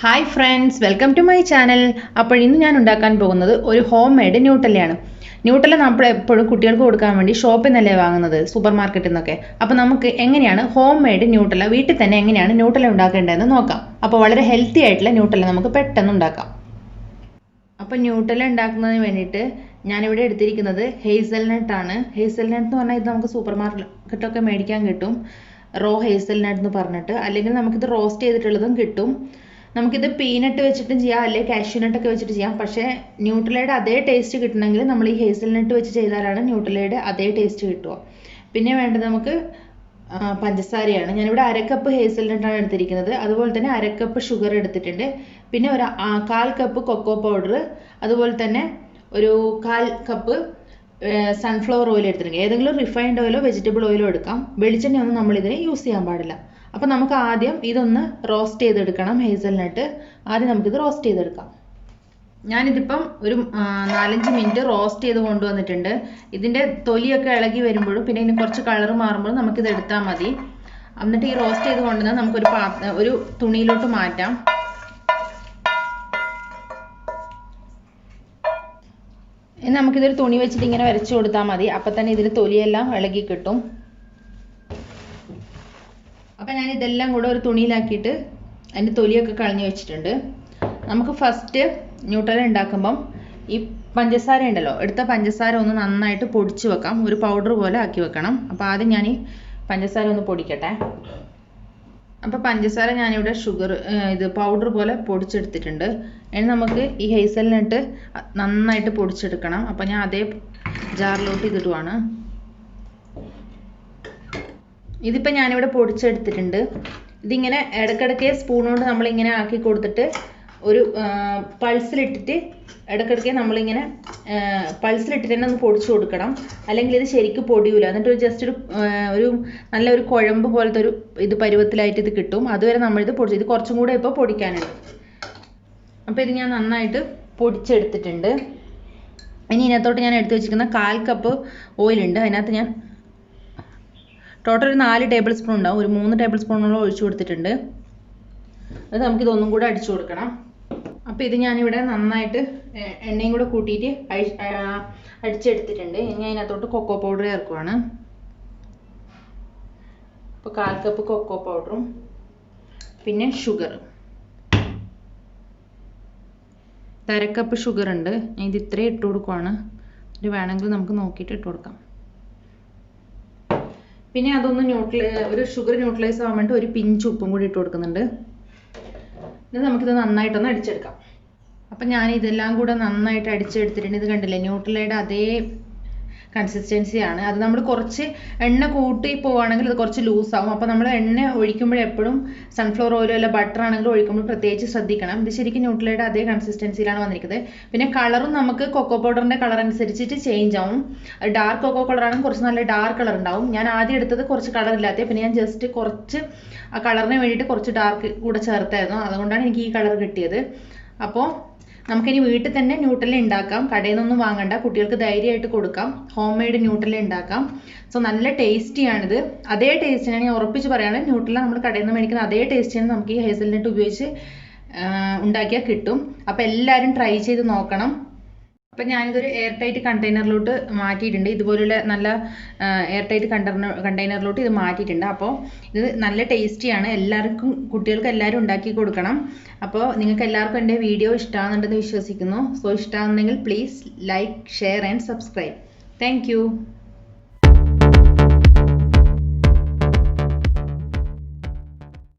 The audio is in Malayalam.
Hi friends, welcome to my channel. അപ്പോൾ ഇന്ന് ഞാൻ ഉണ്ടാക്കാൻ പോകുന്നത് ഒരു ഹോം മെയ്ഡ് ന്യൂട്ടല്ലയാണ്. ന്യൂട്ടല്ല നമ്മൾ എപ്പോഴും കുട്ടികൾക്ക് കൊടുക്കാൻ വേണ്ടി ഷോപ്പിൽ നിന്നല്ലേ വാങ്ങുന്നത്, സൂപ്പർ മാർക്കറ്റിൽ നിന്നൊക്കെ. അപ്പോൾ നമുക്ക് എങ്ങനെയാണ് ഹോം മെയ്ഡ് ന്യൂട്ടല്ല വീട്ടിൽ തന്നെ എങ്ങനെയാണ് ന്യൂട്ടല്ല ഉണ്ടാക്കേണ്ടതെന്ന് നോക്കാം. അപ്പോൾ വളരെ ഹെൽത്തി ആയിട്ടുള്ള ന്യൂട്ടല്ല നമുക്ക് പെട്ടെന്ന് ഉണ്ടാക്കാം. അപ്പോൾ ന്യൂട്ടല്ല ഉണ്ടാക്കുന്നതിന് വേണ്ടിയിട്ട് ഞാനിവിടെ എടുത്തിരിക്കുന്നത് ഹേസൽനട്ട് ആണ്. ഹേസൽനട്ട് എന്ന് പറഞ്ഞാൽ ഇത് നമുക്ക് സൂപ്പർ മാർക്കറ്റൊക്കെ മേടിക്കാൻ കിട്ടും, റോ ഹേസൽനട്ട് എന്ന് പറഞ്ഞിട്ട്. അല്ലെങ്കിൽ നമുക്കിത് റോസ്റ്റ് ചെയ്തിട്ടുള്ളതും കിട്ടും. നമുക്കിത് പീനട്ട് വെച്ചിട്ടും ചെയ്യാം, അല്ലെങ്കിൽ കാഷ്യൂനട്ടൊക്കെ വെച്ചിട്ട് ചെയ്യാം. പക്ഷേ ന്യൂട്രലയുടെ അതേ ടേസ്റ്റ് കിട്ടണമെങ്കിൽ നമ്മൾ ഈ ഹേസൽനട്ട് വെച്ച് ചെയ്താലാണ് ന്യൂട്രലയുടെ അതേ ടേസ്റ്റ് കിട്ടുക. പിന്നെ വേണ്ടത് നമുക്ക് പഞ്ചസാരയാണ്. ഞാനിവിടെ അരക്കപ്പ് ഹേസൽനട്ടാണ് എടുത്തിരിക്കുന്നത്. അതുപോലെ തന്നെ അരക്കപ്പ് ഷുഗർ എടുത്തിട്ടുണ്ട്. പിന്നെ ഒരു 1/4 കപ്പ് കൊക്കോ പൗഡർ, അതുപോലെ തന്നെ ഒരു 1/4 കപ്പ് സൺഫ്ലവർ ഓയിൽ എടുത്തിട്ടുണ്ട്. ഏതെങ്കിലും റിഫൈൻഡ് ഓയിലോ വെജിറ്റബിൾ ഓയിലോ എടുക്കാം. വെളിച്ചെണ്ണയൊന്നും നമ്മളിതിന് യൂസ് ചെയ്യാൻ പാടില്ല. അപ്പോൾ നമുക്ക് ആദ്യം ഇതൊന്ന് റോസ്റ്റ് ചെയ്തെടുക്കണം. ഹേസൽനട്ട് ആദ്യം നമുക്കിത് റോസ്റ്റ് ചെയ്തെടുക്കാം. ഞാനിതിപ്പം ഒരു 4-5 മിനിറ്റ് റോസ്റ്റ് ചെയ്ത് കൊണ്ടുവന്നിട്ടുണ്ട്. ഇതിൻ്റെ തൊലിയൊക്കെ ഇളകി വരുമ്പോഴും പിന്നെ ഇതിന് കുറച്ച് കളർ മാറുമ്പോഴും നമുക്കിത് എടുത്താൽ മതി. എന്നിട്ട് ഈ റോസ്റ്റ് ചെയ്ത് കൊണ്ടുവന്നാൽ നമുക്കൊരു ഒരു തുണിയിലോട്ട് മാറ്റാം. ഇനി നമുക്കിതൊരു തുണി വെച്ചിട്ട് ഇങ്ങനെ വരച്ചു കൊടുത്താൽ മതി. അപ്പം തന്നെ ഇതിൽ തൊലിയെല്ലാം ഇളകി കിട്ടും. അപ്പം ഞാൻ ഇതെല്ലാം കൂടെ ഒരു തുണിയിലാക്കിയിട്ട് അതിൻ്റെ തൊലിയൊക്കെ കളഞ്ഞു വെച്ചിട്ടുണ്ട്. നമുക്ക് ഫസ്റ്റ് ന്യൂട്ടല്ല ഉണ്ടാക്കുമ്പം ഈ പഞ്ചസാര ഉണ്ടല്ലോ, എടുത്ത പഞ്ചസാര ഒന്ന് നന്നായിട്ട് പൊടിച്ച് വെക്കാം. ഒരു പൗഡർ പോലെ ആക്കി വെക്കണം. അപ്പോൾ ആദ്യം ഞാൻ ഈ പഞ്ചസാര ഒന്ന് പൊടിക്കട്ടെ. അപ്പോൾ പഞ്ചസാര ഞാനിവിടെ ഇത് പൗഡർ പോലെ പൊടിച്ചെടുത്തിട്ടുണ്ട്. ഇനി നമുക്ക് ഈ ഹേസൽനട്ട് നന്നായിട്ട് പൊടിച്ചെടുക്കണം. അപ്പോൾ ഞാൻ അതേ ജാറിലോട്ട് ഇതിടുവാണ്. ഇതിപ്പോൾ ഞാനിവിടെ പൊടിച്ചെടുത്തിട്ടുണ്ട്. ഇതിങ്ങനെ ഇടയ്ക്കിടയ്ക്ക് സ്പൂൺ കൊണ്ട് നമ്മളിങ്ങനെ ആക്കി കൊടുത്തിട്ട് ഒരു പൾസിലിട്ടിട്ട് ഇടയ്ക്കിടയ്ക്ക് നമ്മളിങ്ങനെ പൾസിലിട്ടിട്ട് തന്നെ ഒന്ന് പൊടിച്ചു കൊടുക്കണം. അല്ലെങ്കിൽ ഇത് ശരിക്കും പൊടിയൂല. എന്നിട്ട് ജസ്റ്റ് ഒരു നല്ലൊരു കുഴമ്പ് പോലത്തെ ഒരു പരുവത്തിലായിട്ട് ഇത് കിട്ടും. അതുവരെ നമ്മളിത് പൊടിച്ചു. ഇത് കുറച്ചും കൂടെ ഇപ്പോൾ പൊടിക്കാനുണ്ട്. അപ്പോൾ ഇത് ഞാൻ നന്നായിട്ട് പൊടിച്ചെടുത്തിട്ടുണ്ട്. ഇനി ഇതിനകത്തോട്ട് ഞാൻ എടുത്ത് വെച്ചിരിക്കുന്ന 1/4 കപ്പ് ഓയിലുണ്ട്. അതിനകത്ത് ഞാൻ ടോട്ടൽ ഒരു 4 ടേബിൾ സ്പൂൺ ഉണ്ടാവും. ഒരു 3 ടേബിൾ സ്പൂണോളം ഒഴിച്ചു കൊടുത്തിട്ടുണ്ട്. അത് നമുക്കിതൊന്നും കൂടെ അടിച്ചു കൊടുക്കണം. അപ്പോൾ ഇത് ഞാനിവിടെ നന്നായിട്ട് എണ്ണയും കൂടെ കൂട്ടിയിട്ട് അടിച്ചെടുത്തിട്ടുണ്ട്. ഇനി അതിനകത്തോട്ട് കൊക്കോ പൗഡർ ചേർക്കുവാണ്. അപ്പോൾ 1/4 കപ്പ് കൊക്കോ പൗഡറും പിന്നെ ഷുഗർ, 1/2 കപ്പ് ഷുഗർ ഉണ്ട്. ഞാൻ ഇത് ഇത്രയും ഇട്ട് കൊടുക്കുവാണ്. ഇത് വേണമെങ്കിൽ നമുക്ക് നോക്കിയിട്ട് ഇട്ട് കൊടുക്കാം. പിന്നെ അതൊന്ന് ഒരു ഷുഗർ ന്യൂട്രലൈസ് ആവാൻ വേണ്ടി ഒരു പിഞ്ച് ഉപ്പും കൂടി ഇട്ട് കൊടുക്കുന്നുണ്ട്. ഇത് നമുക്കിത് നന്നായിട്ടൊന്ന് അടിച്ചെടുക്കാം. അപ്പം ഞാൻ ഇതെല്ലാം കൂടെ നന്നായിട്ട് അടിച്ചെടുത്തിട്ടുണ്ട്. ഇത് കണ്ടില്ലേ, ന്യൂട്രലയുടെ അതേ കൺസിസ്റ്റൻസിയാണ്. അത് നമ്മൾ കുറച്ച് എണ്ണ കൂട്ടി പോവുകയാണെങ്കിൽ അത് കുറച്ച് ലൂസാവും. അപ്പോൾ നമ്മൾ എണ്ണ ഒഴിക്കുമ്പോഴെപ്പോഴും സൺഫ്ലവർ ഓയിലോ അല്ല ബട്ടർ ആണെങ്കിലും ഒഴിക്കുമ്പോൾ പ്രത്യേകിച്ച് ശ്രദ്ധിക്കണം. ഇത് ശരിക്കും ന്യൂട്രലയുടെ അതേ കൺസിസ്റ്റൻസിയിലാണ് വന്നിരിക്കുന്നത്. പിന്നെ കളറും നമുക്ക് കൊക്കോ പൗഡറിൻ്റെ കളർ അനുസരിച്ചിട്ട് ചേഞ്ച് ആവും. ഡാർക്ക് കൊക്കോ കളർ ആണെങ്കിൽ കുറച്ച് നല്ല ഡാർക്ക് കളർ ഉണ്ടാവും. ഞാൻ ആദ്യം എടുത്തത് കുറച്ച് കളർ ഇല്ലാത്തത്. പിന്നെ ഞാൻ ജസ്റ്റ് കുറച്ച് ആ കളറിന് വേണ്ടിയിട്ട് കുറച്ച് ഡാർക്ക് കൂടെ ചേർത്തായിരുന്നു. അതുകൊണ്ടാണ് എനിക്ക് ഈ കളർ കിട്ടിയത്. അപ്പോൾ നമുക്കിനി വീട്ടിൽ തന്നെ ന്യൂട്ടല്ല ഉണ്ടാക്കാം. കടയിൽ നിന്നൊന്നും വാങ്ങണ്ട. കുട്ടികൾക്ക് ധൈര്യമായിട്ട് കൊടുക്കാം. ഹോം മെയ്ഡ് ന്യൂട്ടല്ല ഉണ്ടാക്കാം. സോ നല്ല ടേസ്റ്റിയാണിത്. അതേ ടേസ്റ്റിനാണ് ഞാൻ ഉറപ്പിച്ച് പറയുകയാണ്. ന്യൂട്ടല്ല നമ്മൾ കടയിൽ നിന്ന് മേടിക്കുന്ന അതേ ടേസ്റ്റിന് നമുക്ക് ഈ ഹേസൽനട്ട് ഉപയോഗിച്ച് ഉണ്ടാക്കിയാൽ കിട്ടും. അപ്പോൾ എല്ലാവരും ട്രൈ ചെയ്ത് നോക്കണം. അപ്പം ഞാനിതൊരു എയർ ടൈറ്റ് കണ്ടെയ്നറിലോട്ട് മാറ്റിയിട്ടുണ്ട്. ഇതുപോലുള്ള നല്ല എയർ ടൈറ്റ് കണ്ടെയ്നറിലോട്ട് ഇത് മാറ്റിയിട്ടുണ്ട്. അപ്പോൾ ഇത് നല്ല ടേസ്റ്റിയാണ്. എല്ലാവർക്കും കുട്ടികൾക്ക് എല്ലാവരും ഉണ്ടാക്കി കൊടുക്കണം. അപ്പോൾ നിങ്ങൾക്ക് എല്ലാവർക്കും എൻ്റെ വീഡിയോ ഇഷ്ടമാകുന്നുണ്ടെന്ന് വിശ്വസിക്കുന്നു. സോ ഇഷ്ടമാകുന്നെങ്കിൽ please like, share and subscribe. Thank